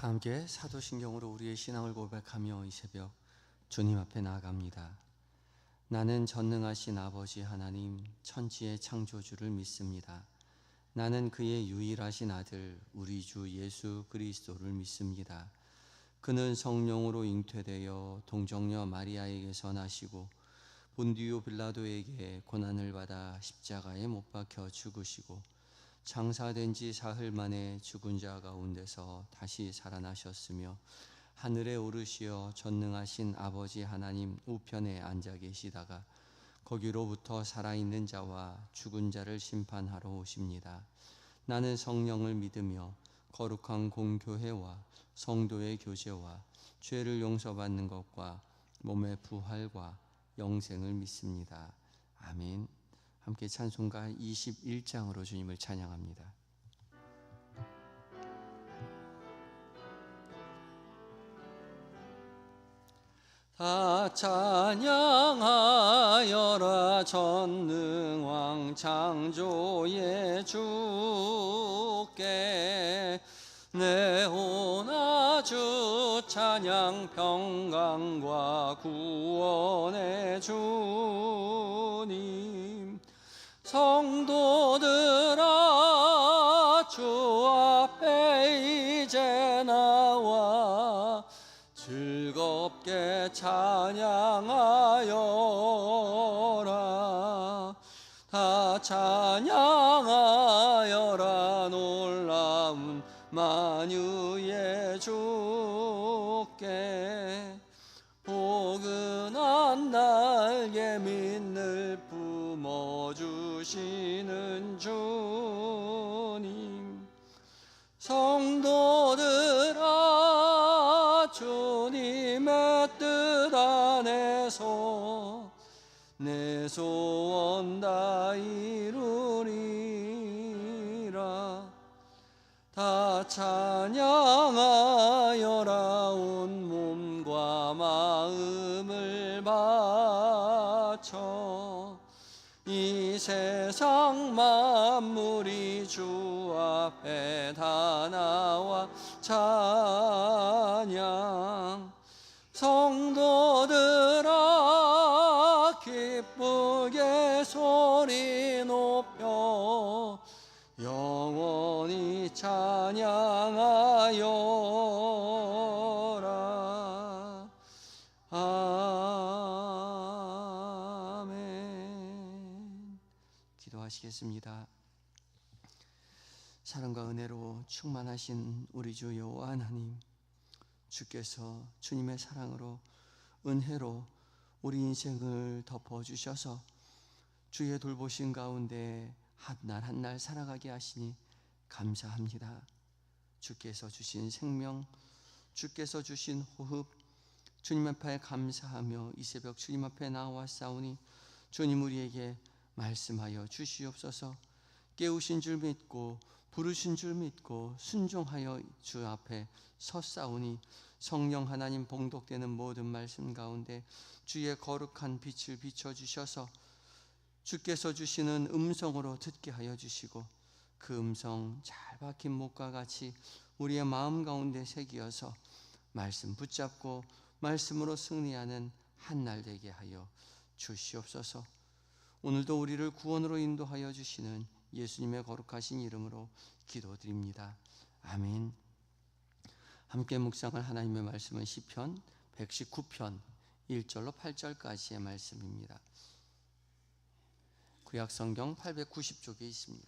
다 함께 사도신경으로 우리의 신앙을 고백하며 이 새벽 주님 앞에 나아갑니다. 나는 전능하신 아버지 하나님 천지의 창조주를 믿습니다. 나는 그의 유일하신 아들 우리 주 예수 그리스도를 믿습니다. 그는 성령으로 잉태되어 동정녀 마리아에게서 나시고 본디오 빌라도에게 고난을 받아 십자가에 못 박혀 죽으시고 장사된 지 사흘 만에 죽은 자 가운데서 다시 살아나셨으며 하늘에 오르시어 전능하신 아버지 하나님 우편에 앉아 계시다가 거기로부터 살아있는 자와 죽은 자를 심판하러 오십니다. 나는 성령을 믿으며 거룩한 공교회와 성도의 교제와 죄를 용서받는 것과 몸의 부활과 영생을 믿습니다. 아멘. 함께 찬송가 21장으로 주님을 찬양합니다. 다 찬양하여라 전능왕 창조의 주께 내 오나 주 찬양 평강과 구원의 주님 성도들아 주 앞에 이제 나와 즐겁게 찬양하여라 다 찬양하여라 놀라운 만유의 주께 포근한 날개 밑늘 품어주시는 주님 성도들아 주님의 뜻 안에서 내 소원 다 이루리라 다 찬양하여라 온 몸과 마음을 바쳐 이 세상 만물이 주 앞에 다 나와 찬양 성도들아 기쁘게 소리 높여 영원히 찬양하여라 아멘. 기도하시겠습니다. 사랑과 은혜로 충만하신 우리 주 여호와 하나님, 주께서 주님의 사랑으로 은혜로 우리 인생을 덮어주셔서 주의 돌보신 가운데 한날 한날 살아가게 하시니 감사합니다. 주께서 주신 생명, 주께서 주신 호흡, 주님 앞에 감사하며 이 새벽 주님 앞에 나와싸우니 주님 우리에게 말씀하여 주시옵소서. 깨우신 줄 믿고 부르신 줄 믿고 순종하여 주 앞에 섰사오니 성령 하나님 봉독되는 모든 말씀 가운데 주의 거룩한 빛을 비춰주셔서 주께서 주시는 음성으로 듣게 하여 주시고 그 음성 잘 박힌 목과 같이 우리의 마음 가운데 새기어서 말씀 붙잡고 말씀으로 승리하는 한날 되게 하여 주시옵소서. 오늘도 우리를 구원으로 인도하여 주시는 예수님의 거룩하신 이름으로 기도드립니다. 아멘. 함께 묵상할 하나님의 말씀은 시편 119편 1절로 8절까지의 말씀입니다. 구약성경 890쪽에 있습니다.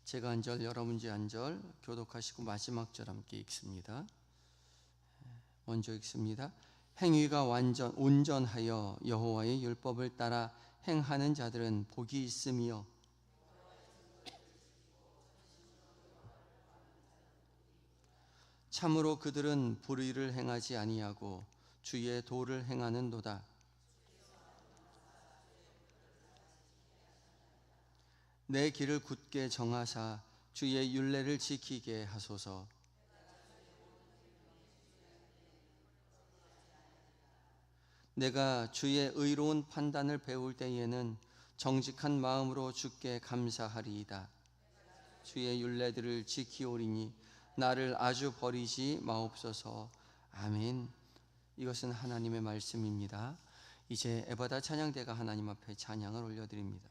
제가 한 절, 여러분이 한 절 교독하시고 마지막 절 함께 읽습니다. 먼저 읽습니다. 행위가 온전하여 여호와의 율법을 따라 행하는 자들은 복이 있으며 참으로 그들은 불의를 행하지 아니하고 주의 도를 행하는도다. 내 길을 굳게 정하사 주의 율례를 지키게 하소서. 내가 주의 의로운 판단을 배울 때에는 정직한 마음으로 주께 감사하리이다. 주의 율례들을 지키오리니 나를 아주 버리지 마옵소서. 아멘. 이것은 하나님의 말씀입니다. 이제 에바다 찬양대가 하나님 앞에 찬양을 올려드립니다.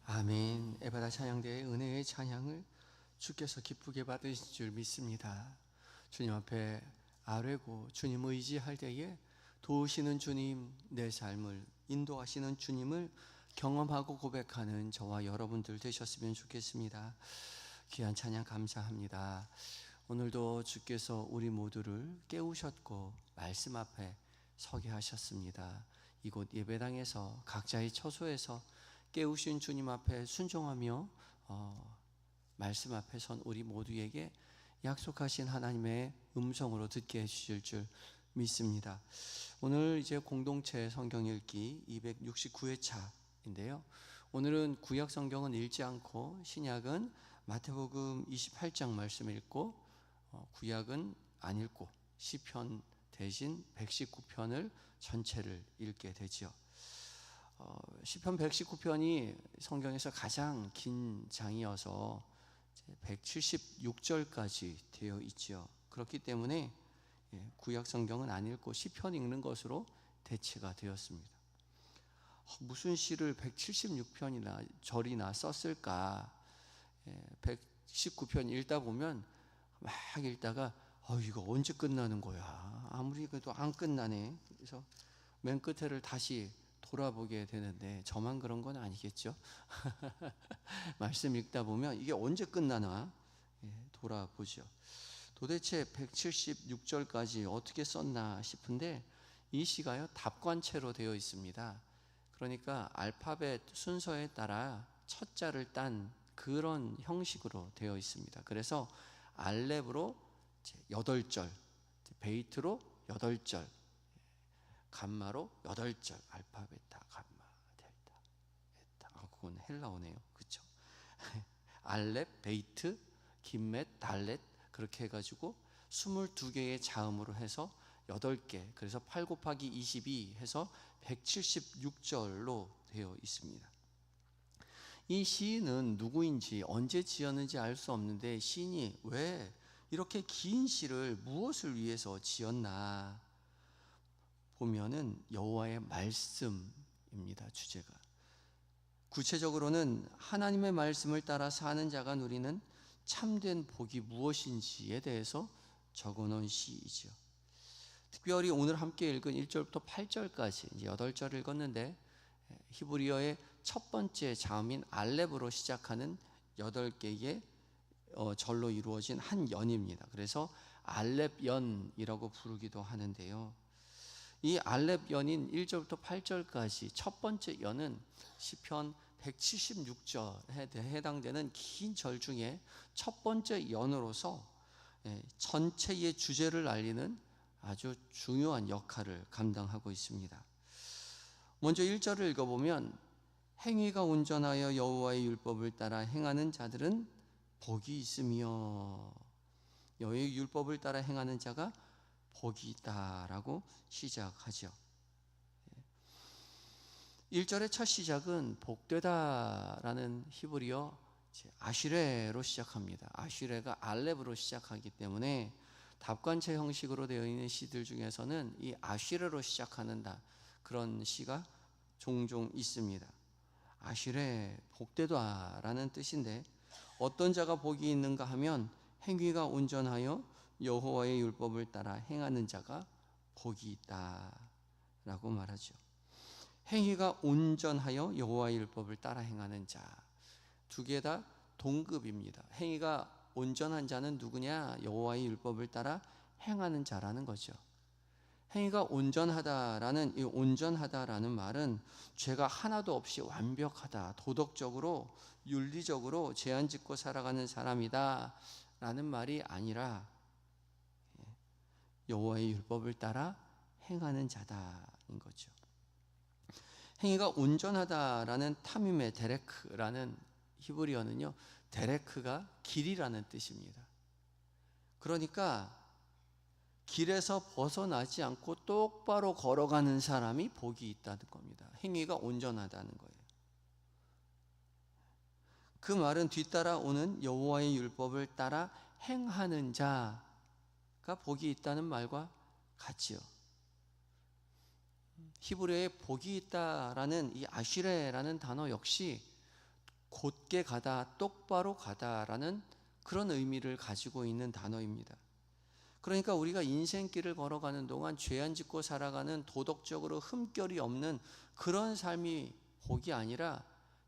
아멘. 에바다 찬양대의 은혜의 찬양을 주께서 기쁘게 받으신 줄 믿습니다. 주님 앞에 아뢰고 주님 의지할 때에 도우시는 주님, 내 삶을 인도하시는 주님을 경험하고 고백하는 저와 여러분들 되셨으면 좋겠습니다. 귀한 찬양 감사합니다. 오늘도 주께서 우리 모두를 깨우셨고 말씀 앞에 서게 하셨습니다. 이곳 예배당에서 각자의 처소에서 깨우신 주님 앞에 순종하며 말씀 앞에 선 우리 모두에게 약속하신 하나님의 음성으로 듣게 해주실 줄 믿습니다. 오늘 이제 공동체 성경 읽기 269회차인데요. 오늘은 구약 성경은 읽지 않고 신약은 마태복음 28장 말씀 읽고 구약은 안 읽고 시편 대신 119편을 전체를 읽게 되지요. 시편 119편이 성경에서 가장 긴 장이어서 176절까지 되어 있지요. 그렇기 때문에 구약 성경은 안 읽고 시편 읽는 것으로 대체가 되었습니다. 무슨 시를 176편이나 절이나 썼을까? 119편 읽다 보면 막 읽다가 이거 언제 끝나는 거야? 아무리 그래도 안 끝나네. 그래서 맨 끝에를 다시 돌아보게 되는데 저만 그런 건 아니겠죠? 말씀 읽다 보면 이게 언제 끝나나 돌아보죠. 도대체 176절까지 어떻게 썼나 싶은데 이 시가요 답관체로 되어 있습니다. 그러니까 알파벳 순서에 따라 첫 자를 딴 그런 형식으로 되어 있습니다. 그래서 알렙으로 8절, 베이트로 8절, 감마로 8절, 알파, 베타, 감마, 델타, 에타. 그건 헬라어네요. 그렇죠? 알렙, 베이트, 김멧, 달렛 그렇게 해가지고 22개의 자음으로 해서 8개, 그래서 8 곱하기 22 해서 176절로 되어 있습니다. 이 시인은 누구인지 언제 지었는지 알 수 없는데 시인이 왜 이렇게 긴 시를 무엇을 위해서 지었나? 보면은 여호와의 말씀입니다. 주제가. 구체적으로는 하나님의 말씀을 따라 사는 자가 누리는 참된 복이 무엇인지에 대해서 적어놓은 시이죠. 특별히 오늘 함께 읽은 1절부터 8절까지 이제 8절 읽었는데, 히브리어의 첫 번째 자음인 알렙으로 시작하는 8개의 절로 이루어진 한 연입니다. 그래서 알렙연이라고 부르기도 하는데요. 이 알렙연인 1절부터 8절까지 첫 번째 연은 시편 176절에 해당되는 긴 절 중에 첫 번째 연으로서 전체의 주제를 알리는 아주 중요한 역할을 감당하고 있습니다. 먼저 1절을 읽어보면, 행위가 온전하여 여호와의 율법을 따라 행하는 자들은 복이 있으며, 여호와의 율법을 따라 행하는 자가 복이 있다라고 시작하죠. 1절의 첫 시작은 복되다라는 히브리어 아슈레로 시작합니다. 아슈레가 알렙으로 시작하기 때문에 답관체 형식으로 되어 있는 시들 중에서는 이 아슈레로 시작하는 그런 시가 종종 있습니다. 아슈레, 복되다라는 뜻인데, 어떤 자가 복이 있는가 하면 행위가 온전하여 여호와의 율법을 따라 행하는 자가 복이 있다라고 말하죠. 행위가 온전하여 여호와의 율법을 따라 행하는 자, 두 개 다 동급입니다. 행위가 온전한 자는 누구냐? 여호와의 율법을 따라 행하는 자라는 거죠. 행위가 온전하다라는 이 온전하다라는 말은 죄가 하나도 없이 완벽하다, 도덕적으로 윤리적으로 죄안 짓고 살아가는 사람이다 라는 말이 아니라 여호와의 율법을 따라 행하는 자다인 거죠. 행위가 온전하다라는 타밈의 데레크라는 히브리어는요, 데레크가 길이라는 뜻입니다. 그러니까 길에서 벗어나지 않고 똑바로 걸어가는 사람이 복이 있다는 겁니다. 행위가 온전하다는 거예요. 그 말은 뒤따라오는 여호와의 율법을 따라 행하는 자가 복이 있다는 말과 같지요. 히브리어에 복이 있다라는 이 아슈레라는 단어 역시 곧게 가다, 똑바로 가다라는 그런 의미를 가지고 있는 단어입니다. 그러니까 우리가 인생길을 걸어가는 동안 죄 안 짓고 살아가는 도덕적으로 흠결이 없는 그런 삶이 복이 아니라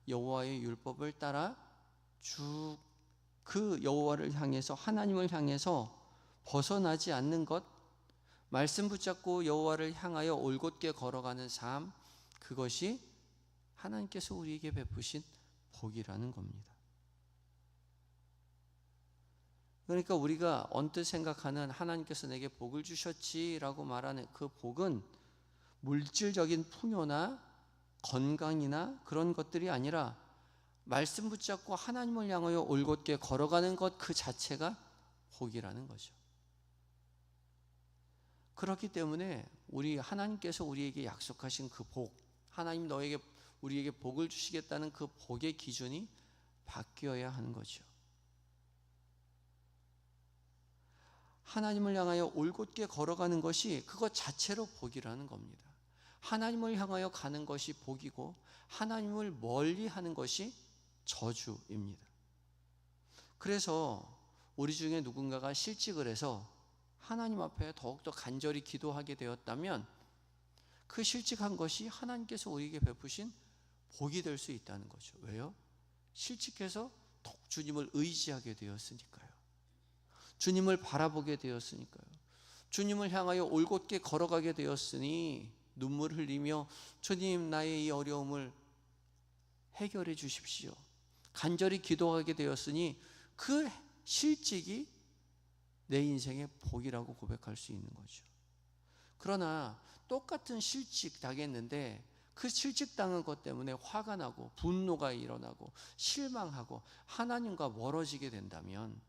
여호와의 율법을 따라 쭉 그 여호와를 향해서, 하나님을 향해서 벗어나지 않는 것, 말씀 붙잡고 여호와를 향하여 올곧게 걸어가는 삶, 그것이 하나님께서 우리에게 베푸신 복이라는 겁니다. 그러니까 우리가 언뜻 생각하는 하나님께서 내게 복을 주셨지라고 말하는 그 복은 물질적인 풍요나 건강이나 그런 것들이 아니라 말씀 붙잡고 하나님을 향하여 올곧게 걸어가는 것 그 자체가 복이라는 거죠. 그렇기 때문에 하나님께서 우리에게 약속하신 그 복, 하나님 우리에게 복을 주시겠다는 그 복의 기준이 바뀌어야 하는 거죠. 하나님을 향하여 올곧게 걸어가는 것이 그것 자체로 복이라는 겁니다. 하나님을 향하여 가는 것이 복이고 하나님을 멀리하는 것이 저주입니다. 그래서 우리 중에 누군가가 실직을 해서 하나님 앞에 더욱더 간절히 기도하게 되었다면 그 실직한 것이 하나님께서 우리에게 베푸신 복이 될 수 있다는 거죠. 왜요? 실직해서 주님을 의지하게 되었으니까요. 주님을 바라보게 되었으니까요. 주님을 향하여 올곧게 걸어가게 되었으니 눈물 흘리며 주님, 나의 이 어려움을 해결해 주십시오. 간절히 기도하게 되었으니 그 실직이 내 인생의 복이라고 고백할 수 있는 거죠. 그러나 똑같은 실직 당했는데 그 실직 당한 것 때문에 화가 나고 분노가 일어나고 실망하고 하나님과 멀어지게 된다면,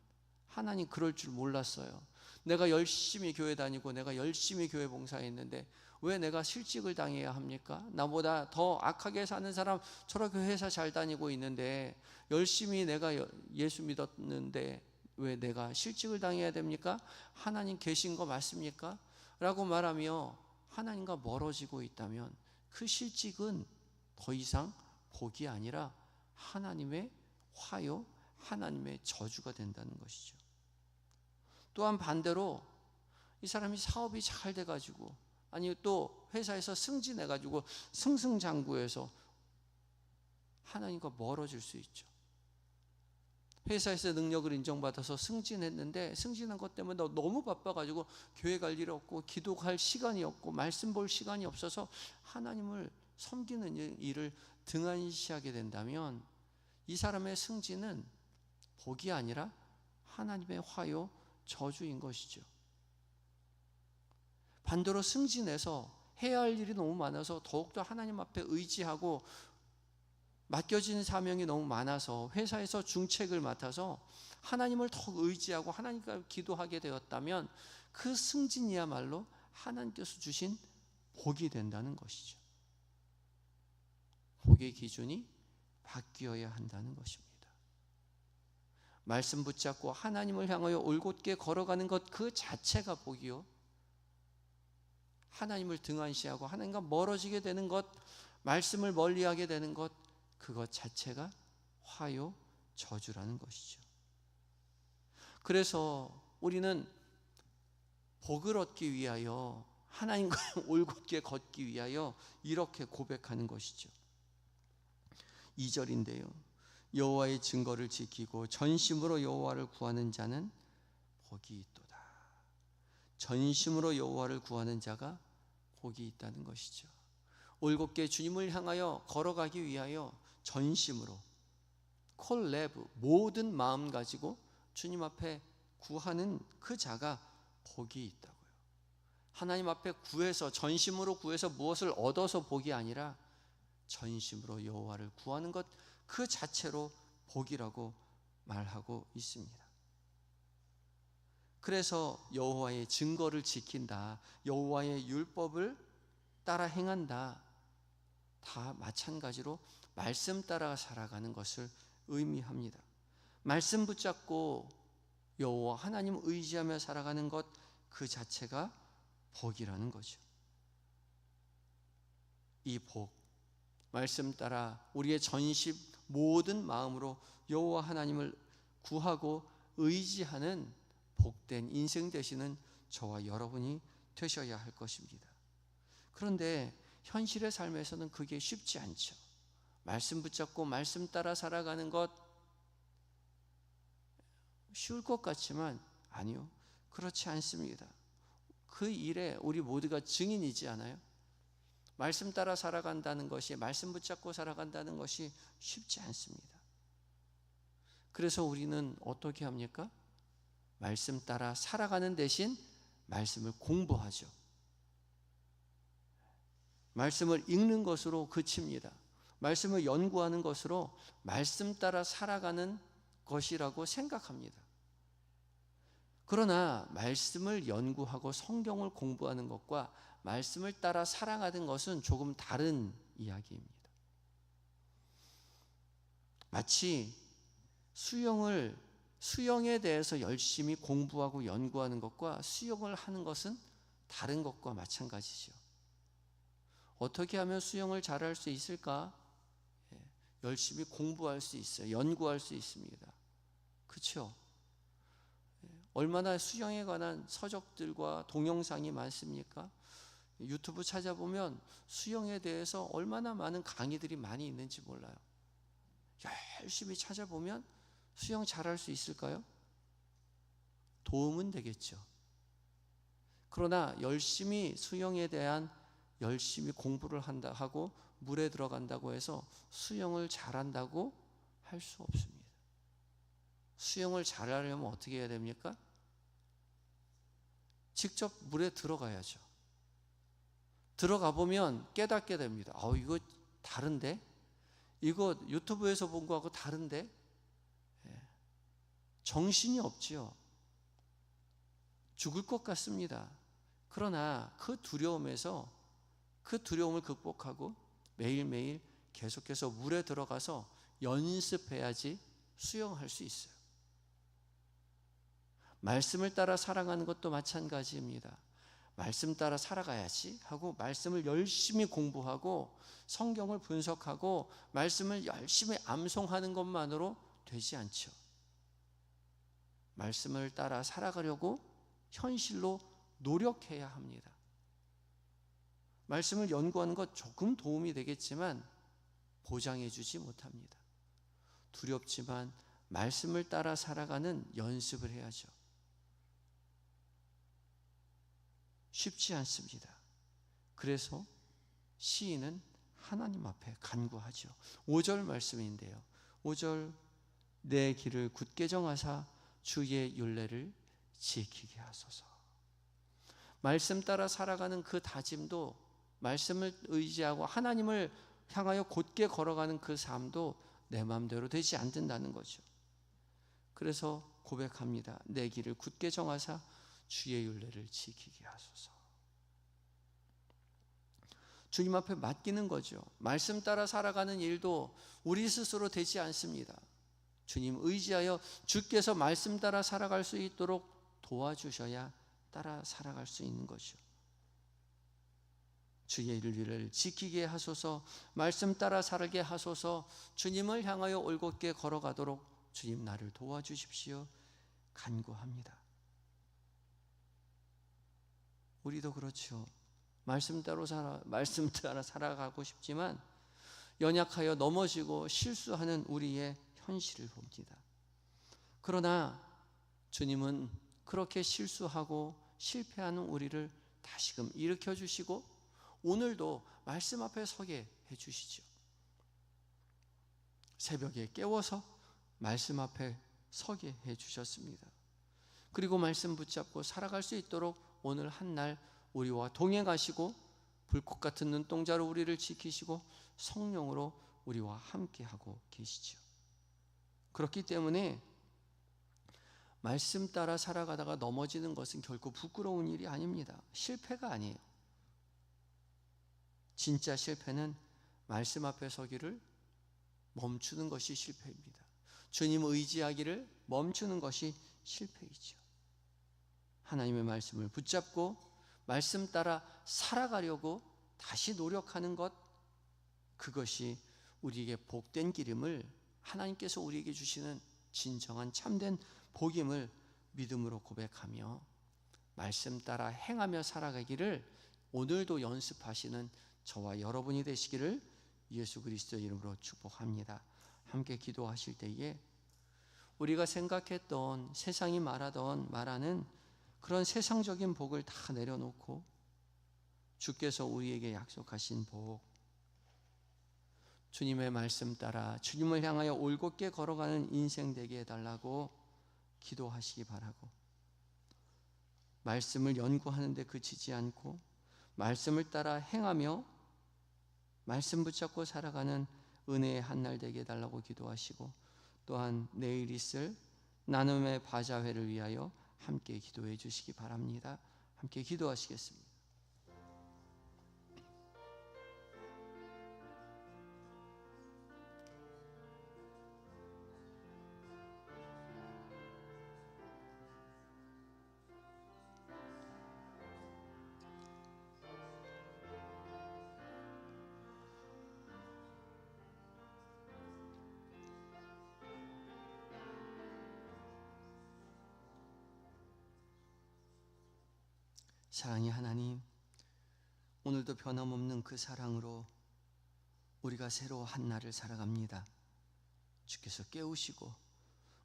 하나님 그럴 줄 몰랐어요. 내가 열심히 교회 다니고 내가 열심히 교회 봉사했는데 왜 내가 실직을 당해야 합니까? 나보다 더 악하게 사는 사람 저렇게 회사 잘 다니고 있는데, 열심히 내가 예수 믿었는데 왜 내가 실직을 당해야 됩니까? 하나님 계신 거 맞습니까? 라고 말하며 하나님과 멀어지고 있다면 그 실직은 더 이상 복이 아니라 하나님의 화요, 하나님의 저주가 된다는 것이죠. 또한 반대로 이 사람이 사업이 잘 돼가지고, 아니 또 회사에서 승진해가지고 승승장구해서 하나님과 멀어질 수 있죠. 회사에서 능력을 인정받아서 승진했는데 승진한 것 때문에 너무 바빠가지고 교회 갈 일이 없고 기도할 시간이 없고 말씀 볼 시간이 없어서 하나님을 섬기는 일을 등한시하게 된다면 이 사람의 승진은 복이 아니라 하나님의 화요, 저주인 것이죠. 반대로 승진해서 해야 할 일이 너무 많아서 더욱더 하나님 앞에 의지하고 맡겨진 사명이 너무 많아서 회사에서 중책을 맡아서 하나님을 더 의지하고 하나님과 기도하게 되었다면 그 승진이야말로 하나님께서 주신 복이 된다는 것이죠. 복의 기준이 바뀌어야 한다는 것입니다. 말씀 붙잡고 하나님을 향하여 올곧게 걸어가는 것 그 자체가 복이요, 하나님을 등한시하고 하나님과 멀어지게 되는 것, 말씀을 멀리하게 되는 것, 그것 자체가 화요, 저주라는 것이죠. 그래서 우리는 복을 얻기 위하여 하나님과 올곧게 걷기 위하여 이렇게 고백하는 것이죠. 2절인데요. 여호와의 증거를 지키고 전심으로 여호와를 구하는 자는 복이 있도다. 전심으로 여호와를 구하는 자가 복이 있다는 것이죠. 올곧게 주님을 향하여 걸어가기 위하여 전심으로 콜레브 모든 마음 가지고 주님 앞에 구하는 그 자가 복이 있다고요. 하나님 앞에 구해서 전심으로 구해서 무엇을 얻어서 복이 아니라 전심으로 여호와를 구하는 것 그 자체로 복이라고 말하고 있습니다. 그래서 여호와의 증거를 지킨다, 여호와의 율법을 따라 행한다, 다 마찬가지로 말씀 따라 살아가는 것을 의미합니다. 말씀 붙잡고 여호와 하나님 의지하며 살아가는 것 그 자체가 복이라는 거죠. 이 복, 말씀 따라 우리의 전심 모든 마음으로 여호와 하나님을 구하고 의지하는 복된 인생 되시는 저와 여러분이 되셔야 할 것입니다. 그런데 현실의 삶에서는 그게 쉽지 않죠. 말씀 붙잡고 말씀 따라 살아가는 것 쉬울 것 같지만 아니요, 그렇지 않습니다. 그 일에 우리 모두가 증인이지 않아요? 말씀 따라 살아간다는 것이, 말씀 붙잡고 살아간다는 것이 쉽지 않습니다. 그래서 우리는 어떻게 합니까? 말씀 따라 살아가는 대신 말씀을 공부하죠. 말씀을 읽는 것으로 그칩니다. 말씀을 연구하는 것으로 말씀 따라 살아가는 것이라고 생각합니다. 그러나 말씀을 연구하고 성경을 공부하는 것과 말씀을 따라 살아가는 것은 조금 다른 이야기입니다. 마치 수영에 대해서 열심히 공부하고 연구하는 것과 수영을 하는 것은 다른 것과 마찬가지죠. 어떻게 하면 수영을 잘할 수 있을까? 열심히 공부할 수 있어요. 연구할 수 있습니다. 그렇죠? 얼마나 수영에 관한 서적들과 동영상이 많습니까? 유튜브 찾아보면 수영에 대해서 얼마나 많은 강의들이 많이 있는지 몰라요. 열심히 찾아보면 수영 잘할 수 있을까요? 도움은 되겠죠. 그러나 열심히 수영에 대한 열심히 공부를 한다 하고 물에 들어간다고 해서 수영을 잘한다고 할 수 없습니다. 수영을 잘하려면 어떻게 해야 됩니까? 직접 물에 들어가야죠. 들어가 보면 깨닫게 됩니다. 이거 다른데? 이거 유튜브에서 본 거하고 다른데? 정신이 없지요. 죽을 것 같습니다. 그러나 그 두려움을 극복하고 매일매일 계속해서 물에 들어가서 연습해야지 수영할 수 있어요. 말씀을 따라 살아가는 것도 마찬가지입니다. 말씀 따라 살아가야지 하고 말씀을 열심히 공부하고 성경을 분석하고 말씀을 열심히 암송하는 것만으로 되지 않죠. 말씀을 따라 살아가려고 현실로 노력해야 합니다. 말씀을 연구하는 것 조금 도움이 되겠지만 보장해 주지 못합니다. 두렵지만 말씀을 따라 살아가는 연습을 해야죠. 쉽지 않습니다. 그래서 시인은 하나님 앞에 간구하죠. 5절 말씀인데요. 5절 내 길을 굳게 정하사 주의 율례를 지키게 하소서. 말씀 따라 살아가는 그 다짐도, 말씀을 의지하고 하나님을 향하여 곧게 걸어가는 그 삶도 내 마음대로 되지 않는다는 거죠. 그래서 고백합니다. 내 길을 굳게 정하사 주의 율례를 지키게 하소서. 주님 앞에 맡기는 거죠. 말씀 따라 살아가는 일도 우리 스스로 되지 않습니다. 주님 의지하여 주께서 말씀 따라 살아갈 수 있도록 도와주셔야 따라 살아갈 수 있는 거죠. 주의 율례를 지키게 하소서, 말씀 따라 살게 하소서, 주님을 향하여 올곧게 걸어가도록 주님 나를 도와주십시오 간구합니다. 우리도 그렇죠. 말씀 따라 살아가고 싶지만 연약하여 넘어지고 실수하는 우리의 현실을 봅니다. 그러나 주님은 그렇게 실수하고 실패하는 우리를 다시금 일으켜 주시고 오늘도 말씀 앞에 서게 해 주시죠. 새벽에 깨워서 말씀 앞에 서게 해 주셨습니다. 그리고 말씀 붙잡고 살아갈 수 있도록 오늘 한날 우리와 동행하시고 불꽃 같은 눈동자로 우리를 지키시고 성령으로 우리와 함께하고 계시죠. 그렇기 때문에 말씀 따라 살아가다가 넘어지는 것은 결코 부끄러운 일이 아닙니다. 실패가 아니에요. 진짜 실패는 말씀 앞에 서기를 멈추는 것이 실패입니다. 주님 의지하기를 멈추는 것이 실패이죠. 하나님의 말씀을 붙잡고 말씀 따라 살아가려고 다시 노력하는 것, 그것이 우리에게 복된 길임을, 하나님께서 우리에게 주시는 진정한 참된 복임을 믿음으로 고백하며 말씀 따라 행하며 살아가기를 오늘도 연습하시는 저와 여러분이 되시기를 예수 그리스도의 이름으로 축복합니다. 함께 기도하실 때에 우리가 생각했던, 세상이 말하는 그런 세상적인 복을 다 내려놓고 주께서 우리에게 약속하신 복, 주님의 말씀 따라 주님을 향하여 올곧게 걸어가는 인생 되게 해달라고 기도하시기 바라고, 말씀을 연구하는 데 그치지 않고 말씀을 따라 행하며 말씀 붙잡고 살아가는 은혜의 한날 되게 해달라고 기도하시고, 또한 내일 있을 나눔의 바자회를 위하여 함께 기도해 주시기 바랍니다. 함께 기도하시겠습니다. 사랑의 하나님, 오늘도 변함없는 그 사랑으로 우리가 새로 한 날을 살아갑니다. 주께서 깨우시고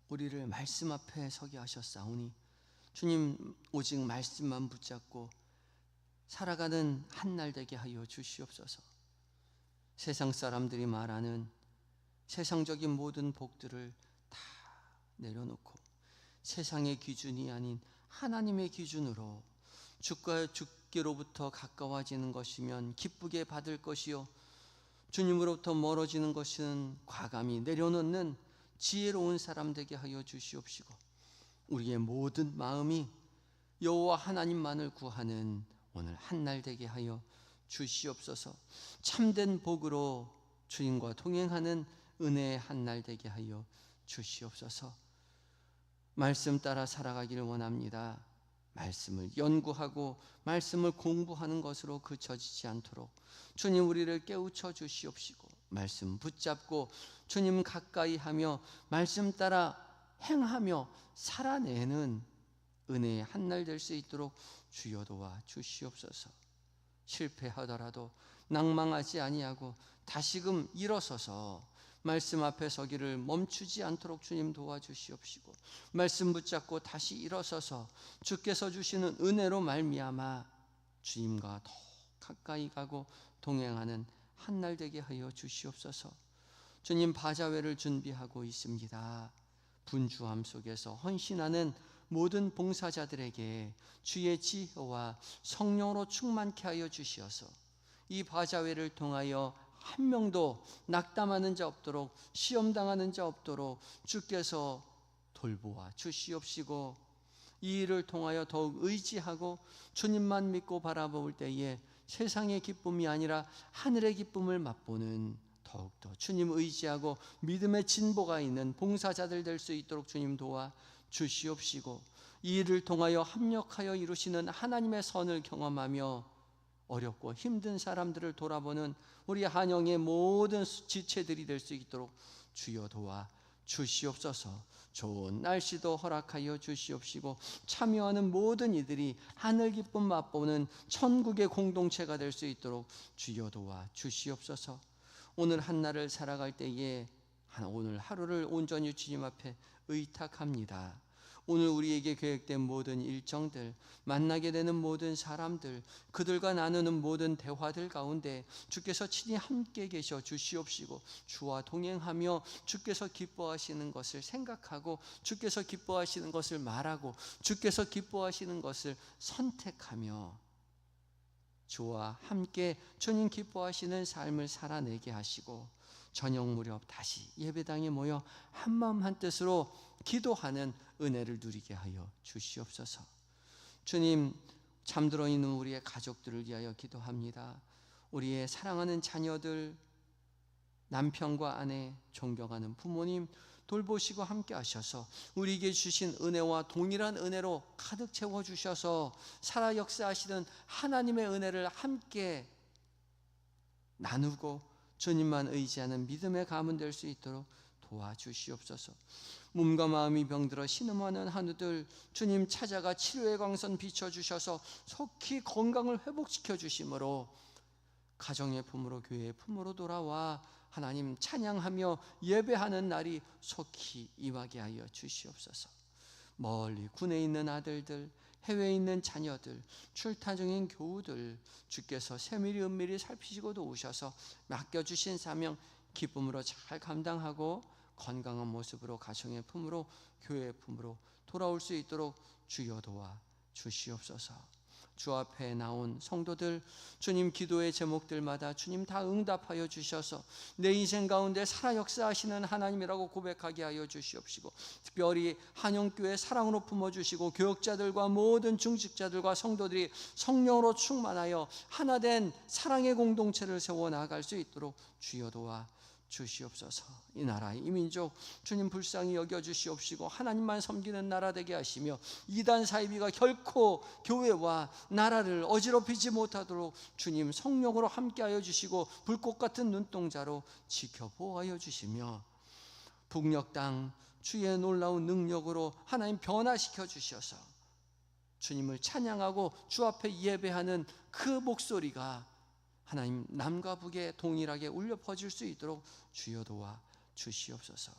우리를 말씀 앞에 서게 하셨사오니 주님 오직 말씀만 붙잡고 살아가는 한 날 되게 하여 주시옵소서. 세상 사람들이 말하는 세상적인 모든 복들을 다 내려놓고 세상의 기준이 아닌 하나님의 기준으로 주께로부터 가까워지는 것이면 기쁘게 받을 것이요 주님으로부터 멀어지는 것은 과감히 내려놓는 지혜로운 사람 되게 하여 주시옵시고, 우리의 모든 마음이 여호와 하나님만을 구하는 오늘 한날 되게 하여 주시옵소서. 참된 복으로 주님과 동행하는 은혜의 한날 되게 하여 주시옵소서. 말씀 따라 살아가기를 원합니다. 말씀을 연구하고 말씀을 공부하는 것으로 그쳐지지 않도록 주님 우리를 깨우쳐 주시옵시고, 말씀 붙잡고 주님 가까이 하며 말씀 따라 행하며 살아내는 은혜의 한날 될 수 있도록 주여 도와 주시옵소서. 실패하더라도 낭망하지 아니하고 다시금 일어서서 말씀 앞에 서기를 멈추지 않도록 주님 도와주시옵시고, 말씀 붙잡고 다시 일어서서 주께서 주시는 은혜로 말미암아 주님과 더 가까이 가고 동행하는 한날 되게 하여 주시옵소서. 주님 바자회를 준비하고 있습니다. 분주함 속에서 헌신하는 모든 봉사자들에게 주의 지혜와 성령으로 충만케 하여 주시어서 이 바자회를 통하여 한 명도 낙담하는 자 없도록, 시험당하는 자 없도록 주께서 돌보아 주시옵시고, 이 일을 통하여 더욱 의지하고 주님만 믿고 바라볼 때에 세상의 기쁨이 아니라 하늘의 기쁨을 맛보는, 더욱더 주님 의지하고 믿음의 진보가 있는 봉사자들 될 수 있도록 주님 도와 주시옵시고, 이 일을 통하여 합력하여 이루시는 하나님의 선을 경험하며 어렵고 힘든 사람들을 돌아보는 우리 한영의 모든 지체들이 될 수 있도록 주여 도와 주시옵소서. 좋은 날씨도 허락하여 주시옵시고, 참여하는 모든 이들이 하늘 기쁨 맛보는 천국의 공동체가 될 수 있도록 주여 도와 주시옵소서. 오늘 한날을 살아갈 때에 오늘 하루를 온전히 주님 앞에 의탁합니다. 오늘 우리에게 계획된 모든 일정들, 만나게 되는 모든 사람들, 그들과 나누는 모든 대화들 가운데 주께서 친히 함께 계셔 주시옵시고, 주와 동행하며 주께서 기뻐하시는 것을 생각하고 주께서 기뻐하시는 것을 말하고 주께서 기뻐하시는 것을 선택하며 주와 함께 주님 기뻐하시는 삶을 살아내게 하시고, 저녁 무렵 다시 예배당에 모여 한마음 한뜻으로 기도하는 은혜를 누리게 하여 주시옵소서. 주님, 잠들어 있는 우리의 가족들을 위하여 기도합니다. 우리의 사랑하는 자녀들, 남편과 아내, 존경하는 부모님 돌보시고 함께 하셔서 우리에게 주신 은혜와 동일한 은혜로 가득 채워주셔서 살아 역사하시는 하나님의 은혜를 함께 나누고 주님만 의지하는 믿음의 가문 될 수 있도록 도와주시옵소서. 몸과 마음이 병들어 신음하는 한우들 주님 찾아가 치료의 광선 비춰주셔서 속히 건강을 회복시켜 주심으로 가정의 품으로 교회의 품으로 돌아와 하나님 찬양하며 예배하는 날이 속히 임하게 하여 주시옵소서. 멀리 군에 있는 아들들, 해외에 있는 자녀들, 출타 중인 교우들 주께서 세밀히 은밀히 살피시고 도우셔서 맡겨주신 사명 기쁨으로 잘 감당하고 건강한 모습으로 가정의 품으로 교회의 품으로 돌아올 수 있도록 주여 도와 주시옵소서. 주 앞에 나온 성도들 주님 기도의 제목들마다 주님 다 응답하여 주셔서 내 인생 가운데 살아 역사하시는 하나님이라고 고백하게 하여 주시옵시고, 특별히 한영교회 사랑으로 품어주시고 교역자들과 모든 중직자들과 성도들이 성령으로 충만하여 하나된 사랑의 공동체를 세워나갈 수 있도록 주여 도와 주시옵소서. 이 나라 이 민족 주님 불쌍히 여겨주시옵시고 하나님만 섬기는 나라 되게 하시며 이단 사이비가 결코 교회와 나라를 어지럽히지 못하도록 주님 성령으로 함께하여 주시고 불꽃 같은 눈동자로 지켜보호하여 주시며 북녘 땅 주의 놀라운 능력으로 하나님 변화시켜 주셔서 주님을 찬양하고 주 앞에 예배하는 그 목소리가 하나님 남과 북에 동일하게 울려 퍼질 수 있도록 주여 도와 주시옵소서.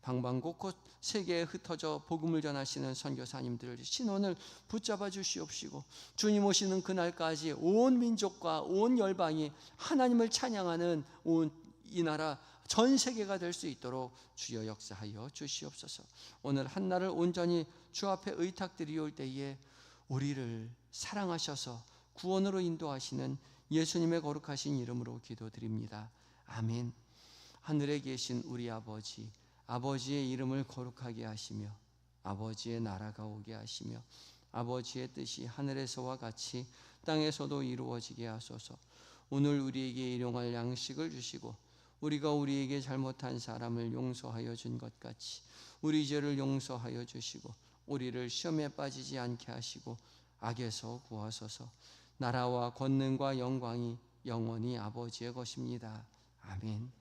방방곳곳 세계에 흩어져 복음을 전하시는 선교사님들 신원을 붙잡아 주시옵시고 주님 오시는 그날까지 온 민족과 온 열방이 하나님을 찬양하는 온 이 나라 전 세계가 될 수 있도록 주여 역사하여 주시옵소서. 오늘 한날을 온전히 주 앞에 의탁드리올 때에 우리를 사랑하셔서 구원으로 인도하시는 예수님의 거룩하신 이름으로 기도드립니다. 아멘. 하늘에 계신 우리 아버지, 아버지의 이름을 거룩하게 하시며 아버지의 나라가 오게 하시며 아버지의 뜻이 하늘에서와 같이 땅에서도 이루어지게 하소서. 오늘 우리에게 일용할 양식을 주시고 우리가 우리에게 잘못한 사람을 용서하여 준 것 같이 우리 죄를 용서하여 주시고 우리를 시험에 빠지지 않게 하시고 악에서 구하소서. 나라와 권능과 영광이 영원히 아버지의 것입니다. 아멘.